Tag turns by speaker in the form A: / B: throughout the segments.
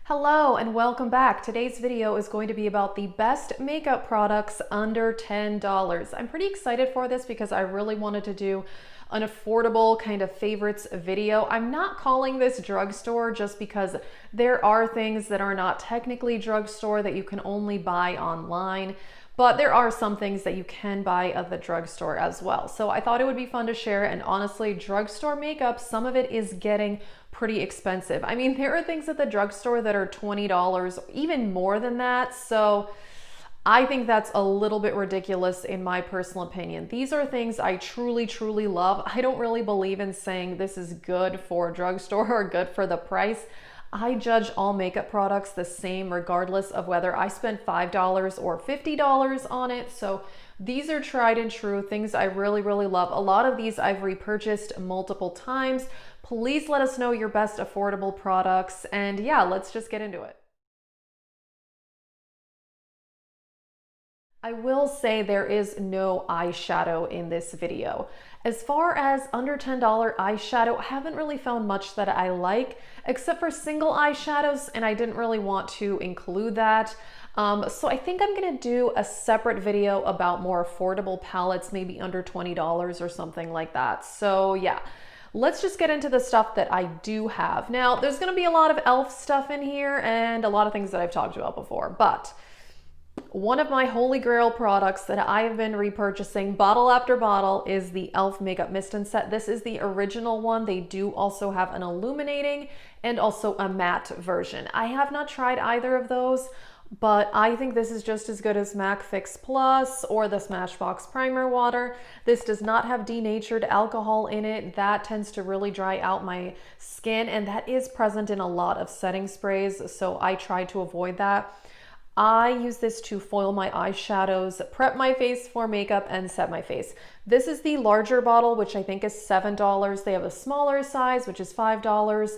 A: Hello and welcome back. Today's video is going to be about the best makeup products under $10. I'm pretty excited for this because I really wanted to do an affordable kind of favorites video. I'm not calling this drugstore just because there are things that are not technically drugstore that you can only buy online. But there are some things that you can buy at the drugstore as well. So I thought it would be fun to share, and honestly, drugstore makeup, some of it is getting pretty expensive. I mean, there are things at the drugstore that are $20, even more than that. So I think that's a little bit ridiculous in my personal opinion. These are things I truly, truly love. I don't really believe in saying this is good for a drugstore or good for the price. I judge all makeup products the same regardless of whether I spend $5 or $50 on it. So these are tried and true things I really, really love. A lot of these I've repurchased multiple times. Please let us know your best affordable products. And yeah, let's just get into it. I will say there is no eyeshadow in this video. As far as under $10 eyeshadow, I haven't really found much that I like, except for single eyeshadows, and I didn't really want to include that. So I think I'm gonna do a separate video about more affordable palettes, maybe under $20 or something like that. So yeah, let's just get into the stuff that I do have. Now, there's gonna be a lot of e.l.f. stuff in here and a lot of things that I've talked about before, but one of my holy grail products that I've been repurchasing bottle after bottle is the e.l.f. Makeup Mist and Set. This is the original one. They do also have an illuminating and also a matte version. I have not tried either of those, but I think this is just as good as MAC Fix Plus or the Smashbox Primer Water. This does not have denatured alcohol in it. That tends to really dry out my skin, and that is present in a lot of setting sprays, so I try to avoid that. I use this to foil my eyeshadows, prep my face for makeup, and set my face. This is the larger bottle, which I think is $7. They have a smaller size, which is $5.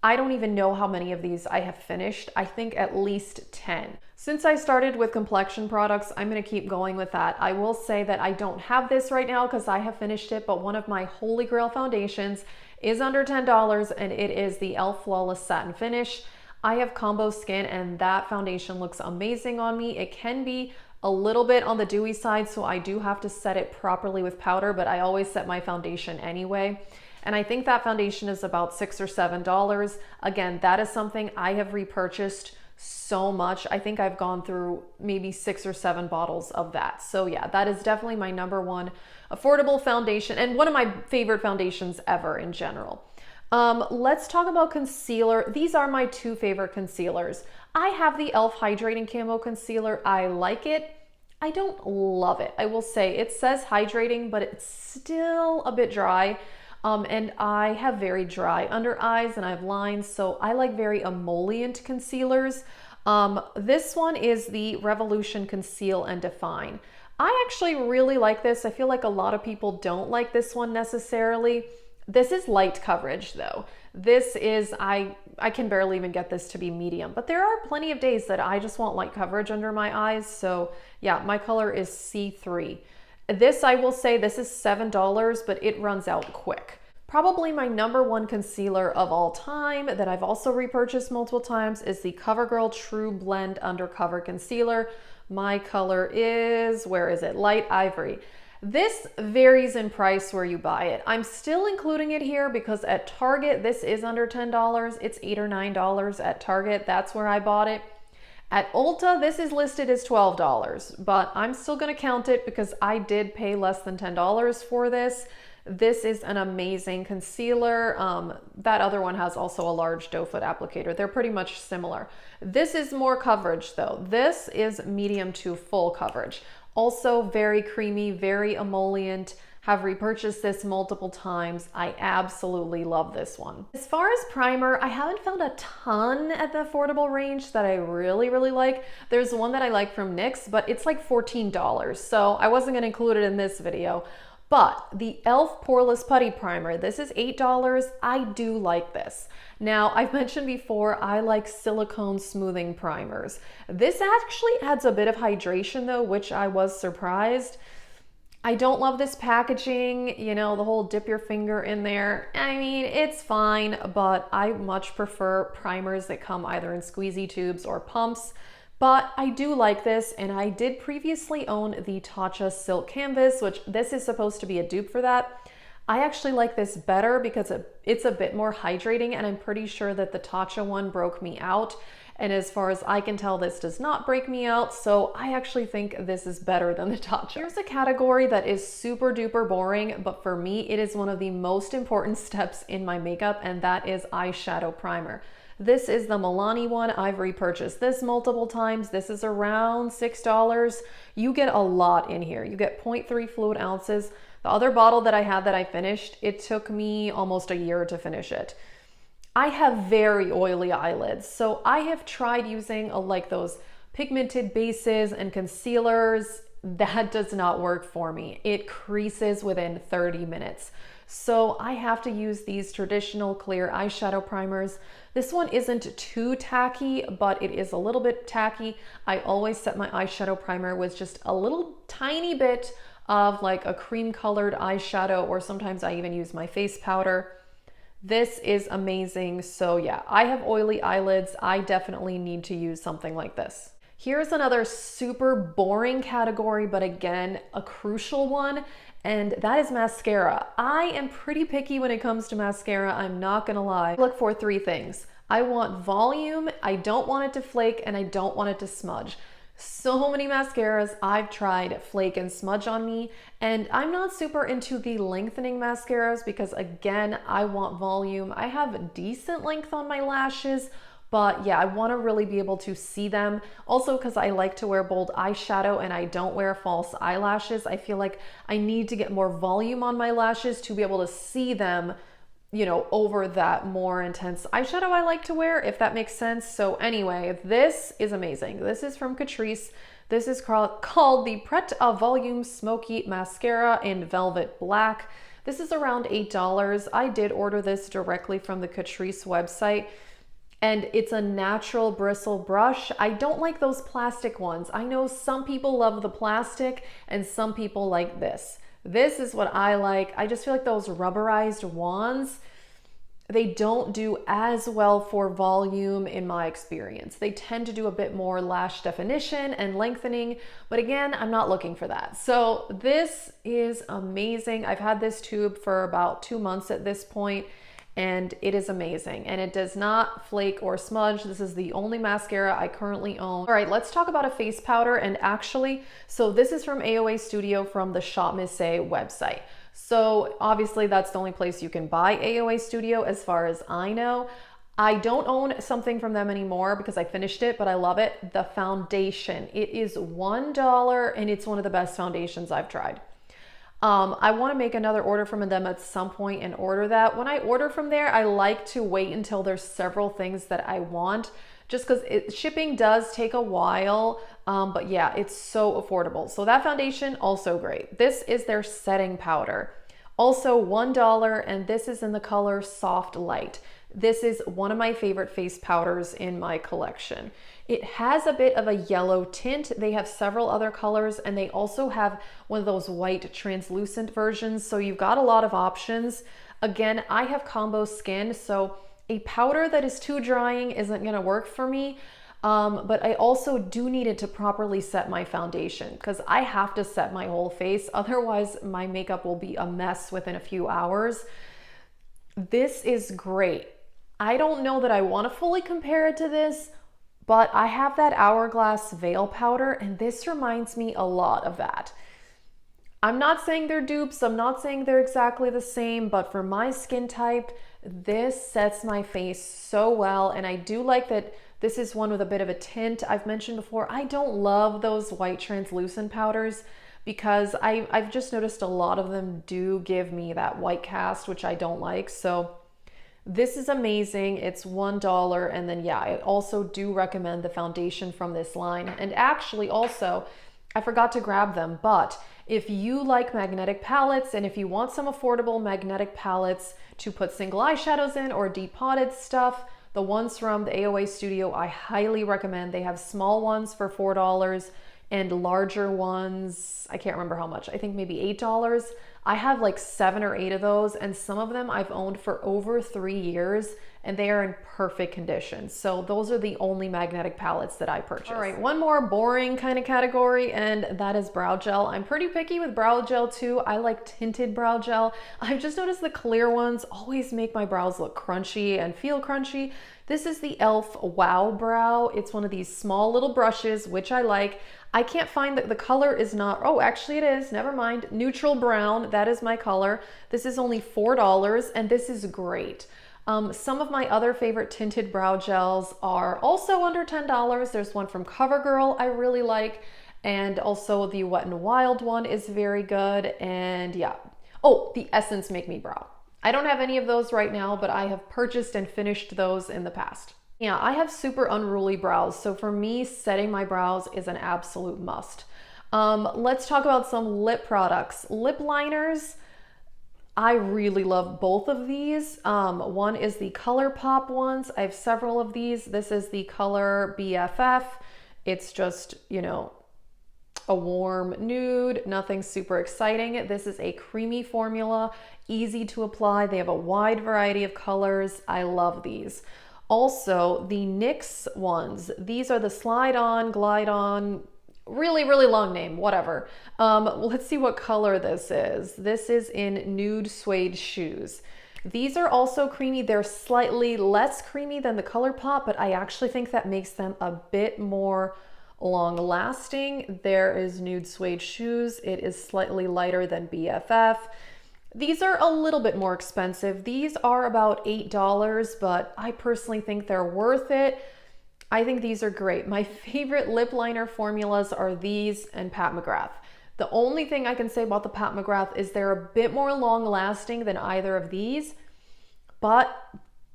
A: I don't even know how many of these I have finished. I think at least 10. Since I started with complexion products, I'm gonna keep going with that. I will say that I don't have this right now because I have finished it, but one of my holy grail foundations is under $10, and it is the e.l.f. Flawless Satin Finish. I have combo skin and that foundation looks amazing on me. It can be a little bit on the dewy side, so I do have to set it properly with powder, but I always set my foundation anyway. And I think that foundation is about $6 or $7. Again, that is something I have repurchased so much. I think I've gone through maybe 6 or 7 bottles of that. So yeah, that is definitely my *1 affordable foundation and one of my favorite foundations ever in general. Let's talk about concealer. These are my 2 favorite concealers. I have the e.l.f. Hydrating Camo Concealer. I like it. I don't love it. I will say it says hydrating, but it's still a bit dry. And I have very dry under eyes and I have lines, so I like very emollient concealers. This one is the Revolution Conceal and Define. I actually really like this. I feel like a lot of people don't like this one necessarily. This is light coverage though. This is, I can barely even get this to be medium, but there are plenty of days that I just want light coverage under my eyes. So yeah, my color is C3. This, I will say, this is $7, but it runs out quick. Probably my #1 concealer of all time that I've also repurchased multiple times is the CoverGirl True Blend Undercover Concealer. My color is, where is it? Light Ivory. This varies in price where you buy it. I'm still including it here because at Target, this is under $10. It's $8 or $9 at Target. That's where I bought it. At Ulta, this is listed as $12, but I'm still gonna count it because I did pay less than $10 for this. This is an amazing concealer. That other one has also a large doe foot applicator. They're pretty much similar. This is more coverage though. This is medium to full coverage. Also very creamy, very emollient. Have repurchased this multiple times. I absolutely love this one. As far as primer, I haven't found a ton at the affordable range that I really, really like. There's one that I like from NYX, but it's like $14. So I wasn't gonna include it in this video. But the e.l.f. Poreless Putty Primer, this is $8. I do like this. Now, I've mentioned before, I like silicone smoothing primers. This actually adds a bit of hydration though, which I was surprised. I don't love this packaging, you know, the whole dip your finger in there. I mean, it's fine, but I much prefer primers that come either in squeezy tubes or pumps. But I do like this, and I did previously own the Tatcha Silk Canvas, which this is supposed to be a dupe for that. I actually like this better because it's a bit more hydrating, and I'm pretty sure that the Tatcha one broke me out. And as far as I can tell, this does not break me out. So I actually think this is better than the Tatcha. Here's a category that is super duper boring, but for me, it is one of the most important steps in my makeup, and that is eyeshadow primer. This is the Milani one. I've repurchased this multiple times. This is around $6. You get a lot in here. You get 0.3 fluid ounces. The other bottle that I had that I finished, it took me almost a year to finish it. I have very oily eyelids, so I have tried using like those pigmented bases and concealers. That does not work for me. It creases within 30 minutes. So I have to use these traditional clear eyeshadow primers. This one isn't too tacky, but it is a little bit tacky. I always set my eyeshadow primer with just a little tiny bit of like a cream colored eyeshadow, or sometimes I even use my face powder. This is amazing. So yeah, I have oily eyelids. I definitely need to use something like this. Here's another super boring category, but again, a crucial one, and that is mascara. I am pretty picky when it comes to mascara, I'm not gonna lie. I look for three things. I want volume, I don't want it to flake, and I don't want it to smudge. So many mascaras I've tried flake and smudge on me, and I'm not super into the lengthening mascaras because again, I want volume. I have decent length on my lashes, but yeah, I want to really be able to see them. Also, because I like to wear bold eyeshadow and I don't wear false eyelashes, I feel like I need to get more volume on my lashes to be able to see them, you know, over that more intense eyeshadow I like to wear, if that makes sense. So anyway, this is amazing. This is from Catrice. This is called the Pret Volume Smoky Mascara in Velvet Black. This is around $8. I did order this directly from the Catrice website, and it's a natural bristle brush. I don't like those plastic ones. I know some people love the plastic and some people like this. This is what I like. I just feel like those rubberized wands, they don't do as well for volume in my experience. They tend to do a bit more lash definition and lengthening, but again, I'm not looking for that. So this is amazing. I've had this tube for about 2 months at this point, and it is amazing, and it does not flake or smudge. This is the only mascara I currently own. All right, let's talk about a face powder. And actually, so this is from AOA Studio from the Shop Miss A website. So obviously that's the only place you can buy AOA Studio as far as I know. I don't own something from them anymore because I finished it, but I love it. The foundation, it is $1 and it's one of the best foundations I've tried. I want to make another order from them at some point and order that. When I order from there, I like to wait until there's several things that I want, just because shipping does take a while. But yeah, it's so affordable. So that foundation, also great. This is their setting powder. Also $1, and this is in the color Soft Light. This is one of my favorite face powders in my collection. It has a bit of a yellow tint. They have several other colors, and they also have one of those white translucent versions. So you've got a lot of options. Again, I have combo skin, so a powder that is too drying isn't gonna work for me. But I also do need it to properly set my foundation because I have to set my whole face. Otherwise, my makeup will be a mess within a few hours. This is great. I don't know that I want to fully compare it to this, but I have that Hourglass Veil powder, and this reminds me a lot of that. I'm not saying they're dupes, I'm not saying they're exactly the same, but for my skin type, this sets my face so well, and I do like that this is one with a bit of a tint. I've mentioned before, I don't love those white translucent powders because I've just noticed a lot of them do give me that white cast, which I don't like. So this is amazing. It's $1. And then yeah, I also do recommend the foundation from this line. And actually also, I forgot to grab them, but if you like magnetic palettes and if you want some affordable magnetic palettes to put single eyeshadows in or depotted stuff, the ones from the AOA Studio, I highly recommend. They have small ones for $4 and larger ones, I can't remember how much, I think maybe $8. I have like 7 or 8 of those, and some of them I've owned for over 3 years and they are in perfect condition. So those are the only magnetic palettes that I purchased. All right, one more boring kind of category, and that is brow gel. I'm pretty picky with brow gel too. I like tinted brow gel. I've just noticed the clear ones always make my brows look crunchy and feel crunchy. This is the e.l.f. Wow Brow. It's one of these small little brushes, which I like. I can't find that the color is not, oh, actually it is, never mind. Neutral brown, that is my color. This is only $4 and this is great. Some of my other favorite tinted brow gels are also under $10. There's one from CoverGirl I really like, and also the Wet n Wild one is very good, and yeah. Oh, the Essence Make Me Brow. I don't have any of those right now, but I have purchased and finished those in the past. Yeah, I have super unruly brows, so for me, setting my brows is an absolute must. Let's talk about some lip products. Lip liners, I really love both of these. One is the ColourPop ones. I have several of these. This is the color BFF. It's just, you know, a warm nude, nothing super exciting. This is a creamy formula, easy to apply. They have a wide variety of colors. I love these. Also, the NYX ones. These are the slide on, glide on, really long name, whatever. Let's see what color this is. This is in Nude Suede Shoes. These are also creamy. They're slightly less creamy than the ColourPop, but I actually think that makes them a bit more long lasting. There is Nude Suede Shoes. It is slightly lighter than BFF. These are a little bit more expensive. These are about $8, but I personally think they're worth it. I think these are great. My favorite lip liner formulas are these and Pat McGrath. The only thing I can say about the Pat McGrath is they're a bit more long lasting than either of these, but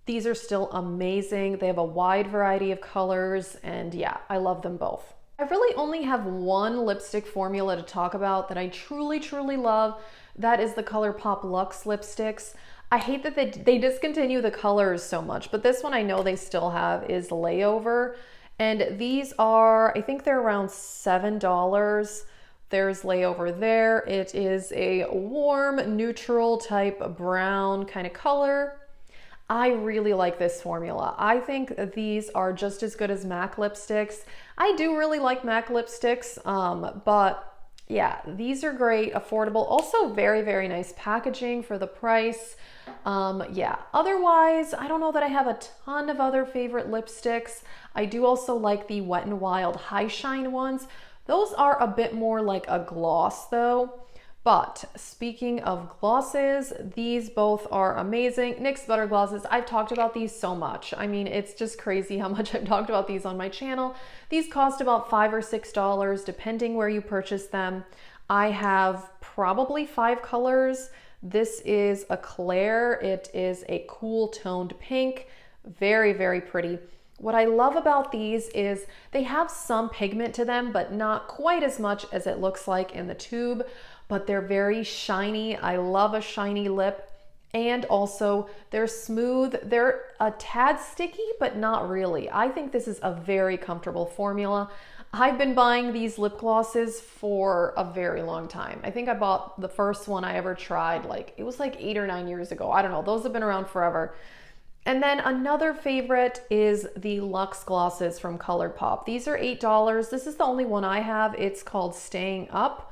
A: these are still amazing. They have a wide variety of colors, and yeah, I love them both. I really only have one lipstick formula to talk about that I truly love. That is the ColourPop Luxe lipsticks. I hate that they discontinue the colors so much, but this one I know they still have is Layover. And these are, I think they're around $7. There's Layover there. It is a warm, neutral type brown kind of color. I really like this formula. I think these are just as good as MAC lipsticks. I do really like MAC lipsticks, but yeah, these are great, affordable, also very nice packaging for the price. Yeah, otherwise, I don't know that I have a ton of other favorite lipsticks. I do also like the Wet n Wild High Shine ones. Those are a bit more like a gloss though. But speaking of glosses, these both are amazing. NYX Butter Glosses, I've talked about these so much. I mean, it's just crazy how much I've talked about these on my channel. These cost about $5 or $6 depending where you purchase them. I have probably 5 colors. This is a Claire. It is a cool toned pink, very pretty. What I love about these is they have some pigment to them, but not quite as much as it looks like in the tube, but they're very shiny. I love a shiny lip. And also they're smooth. They're a tad sticky, but not really. I think this is a very comfortable formula. I've been buying these lip glosses for a very long time. I think I bought the first one I ever tried, it was like 8 or 9 years ago. I don't know, those have been around forever. And then another favorite is the Luxe glosses from ColourPop. These are $8. This is the only one I have. It's called Staying Up.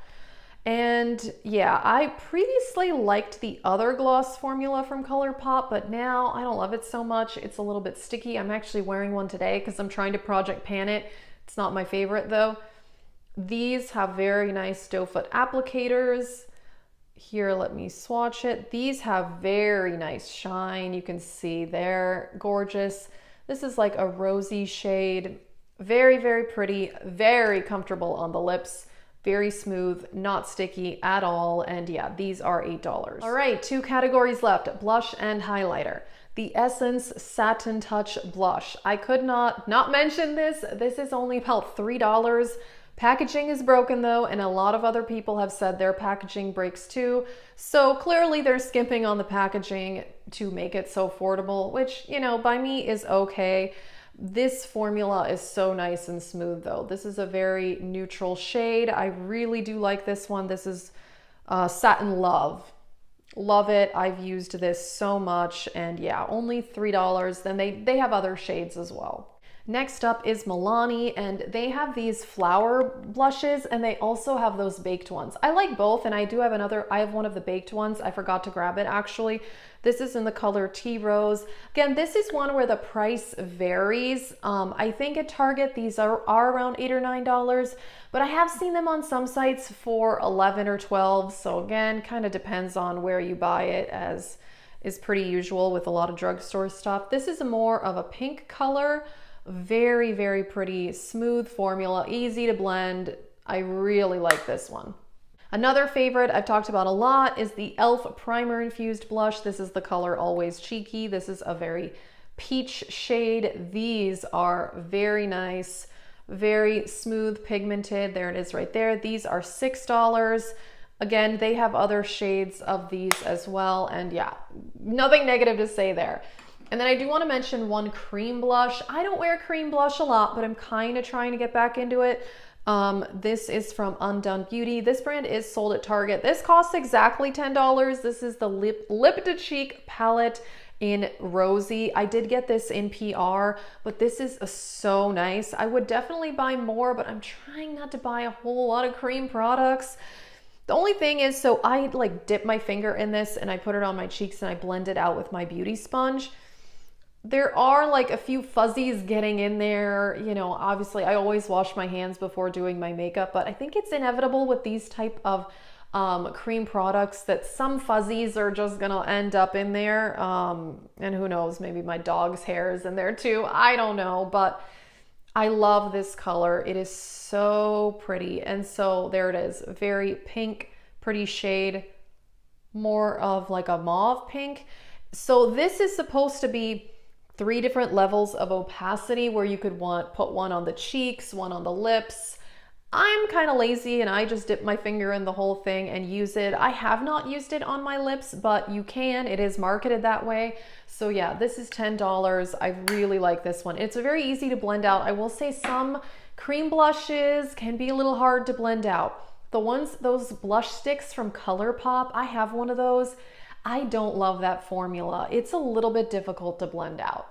A: And yeah, I previously liked the other gloss formula from ColourPop, but now I don't love it so much. It's a little bit sticky. I'm actually wearing one today because I'm trying to Project Pan it. It's not my favorite though. These have very nice doe foot applicators. Here, let me swatch it. These have very nice shine. You can see they're gorgeous. This is like a rosy shade. Very pretty, very comfortable on the lips. Very smooth, not sticky at all. And yeah, these are $8. All right, 2 categories left, blush and highlighter. The Essence Satin Touch Blush. I could not mention this. This is only about $3. Packaging is broken though, and a lot of other people have said their packaging breaks too. So clearly they're skimping on the packaging to make it so affordable, which, you know, by me is okay. This formula is so nice and smooth though. This is a very neutral shade. I really do like this one. This is Satin Love. Love it. I've used this so much, and yeah, only $3. Then they have other shades as well. Next up is Milani, and they have these flower blushes, and they also have those baked ones. I like both, and I have one of the baked ones. I forgot to grab it actually. This is in the color Tea Rose. Again, this is one where the price varies. I think at Target these are around $8 or $9, but I have seen them on some sites for 11 or 12. So again, kind of depends on where you buy it, as is pretty usual with a lot of drugstore stuff. This is more of a pink color. Very, very pretty, smooth formula, easy to blend. I really like this one. Another favorite I've talked about a lot is the e.l.f. Primer Infused Blush. This is the color Always Cheeky. This is a very peach shade. These are very nice, very smooth, pigmented. There it is right there. These are $6. Again, they have other shades of these as well. And yeah, nothing negative to say there. And then I do want to mention one cream blush. I don't wear cream blush a lot, but I'm kind of trying to get back into it. This is from Undone Beauty. This brand is sold at Target. This costs exactly $10. This is the Lip to Cheek palette in Rosy. I did get this in PR, but this is so nice. I would definitely buy more, but I'm trying not to buy a whole lot of cream products. The only thing is, so I like dip my finger in this and I put it on my cheeks and I blend it out with my beauty sponge. There are like a few fuzzies getting in there. You know, obviously I always wash my hands before doing my makeup, but I think it's inevitable with these type of cream products that some fuzzies are just gonna end up in there. And who knows, maybe my dog's hair is in there too. I don't know, but I love this color. It is so pretty. And so there it is, very pink, pretty shade, more of like a mauve pink. So this is supposed to be 3 different levels of opacity where you could put one on the cheeks, one on the lips. I'm kind of lazy and I just dip my finger in the whole thing and use it. I have not used it on my lips, but you can. It is marketed that way. So yeah, this is $10. I really like this one. It's very easy to blend out. I will say some cream blushes can be a little hard to blend out. Those blush sticks from ColourPop, I have one of those. I don't love that formula. It's a little bit difficult to blend out.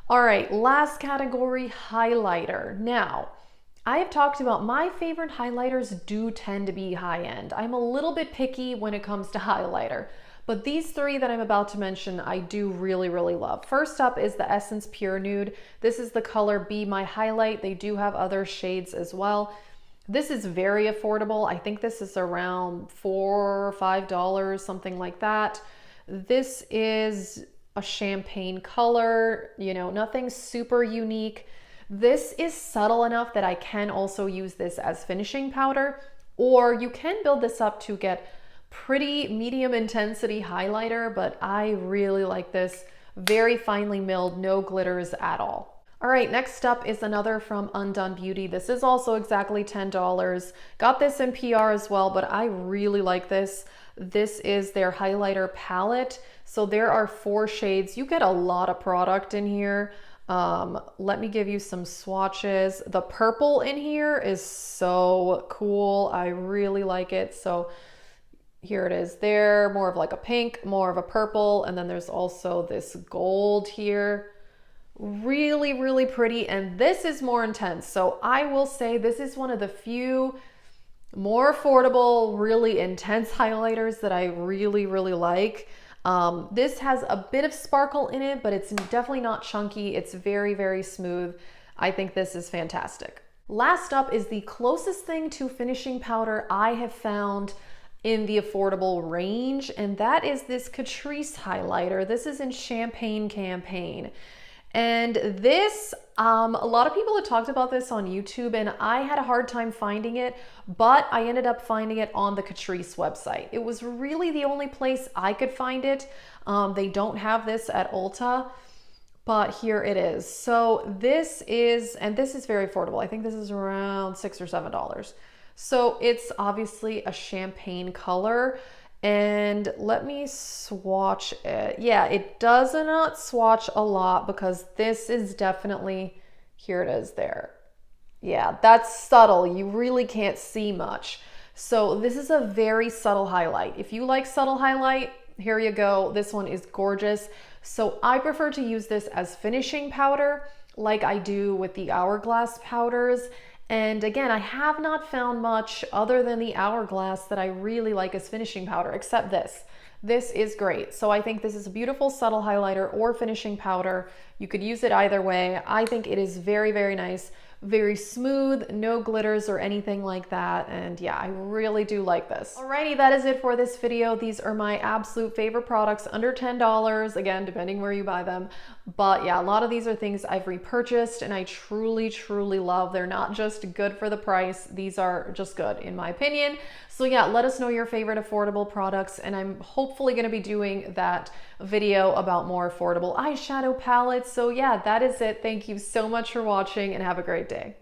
A: All right, last category, highlighter. Now, I have talked about my favorite highlighters do tend to be high-end. I'm a little bit picky when it comes to highlighter, but these 3 that I'm about to mention, I do really, really love. First up is the Essence Pure Nude. This is the color Be My Highlight. They do have other shades as well. This is very affordable. I think this is around $4 or $5, something like that. This is a champagne color, you know, nothing super unique. This is subtle enough that I can also use this as finishing powder, or you can build this up to get pretty medium intensity highlighter, but I really like this. Very finely milled, no glitters at all. All right, next up is another from Undone Beauty. This is also exactly $10. Got this in PR as well, but I really like this. This is their highlighter palette. So there are 4 shades. You get a lot of product in here. Let me give you some swatches. The purple in here is so cool. I really like it. So here it is there, more of like a pink, more of a purple. And then there's also this gold here. Really, really pretty. And this is more intense. So I will say this is one of the few more affordable, really intense highlighters that I really, really like. This has a bit of sparkle in it, but it's definitely not chunky. It's very, very smooth. I think this is fantastic. Last up is the closest thing to finishing powder I have found in the affordable range, and that is this Catrice highlighter. This is in Champagne Campaign. And this, a lot of people have talked about this on YouTube, and I had a hard time finding it, but I ended up finding it on the Catrice website. It was really the only place I could find it. They don't have this at Ulta, but here it is. So this is very affordable. I think this is around $6 or $7. So it's obviously a champagne color. And let me swatch it. Yeah, it does not swatch a lot because this is definitely, here it is there. Yeah, that's subtle. You really can't see much. So this is a very subtle highlight. If you like subtle highlight, here you go. This one is gorgeous. So I prefer to use this as finishing powder like I do with the Hourglass powders. And again, I have not found much other than the Hourglass that I really like as finishing powder, except this. This is great. So I think this is a beautiful subtle highlighter or finishing powder. You could use it either way. I think it is very, very nice. Very smooth, no glitters or anything like that. And yeah, I really do like this. Alrighty, that is it for this video. These are my absolute favorite products, under $10, again, depending where you buy them. But yeah, a lot of these are things I've repurchased and I truly, truly love. They're not just good for the price. These are just good in my opinion. So yeah, let us know your favorite affordable products, and I'm hopefully going to be doing that video about more affordable eyeshadow palettes. So yeah, that is it. Thank you so much for watching and have a great day.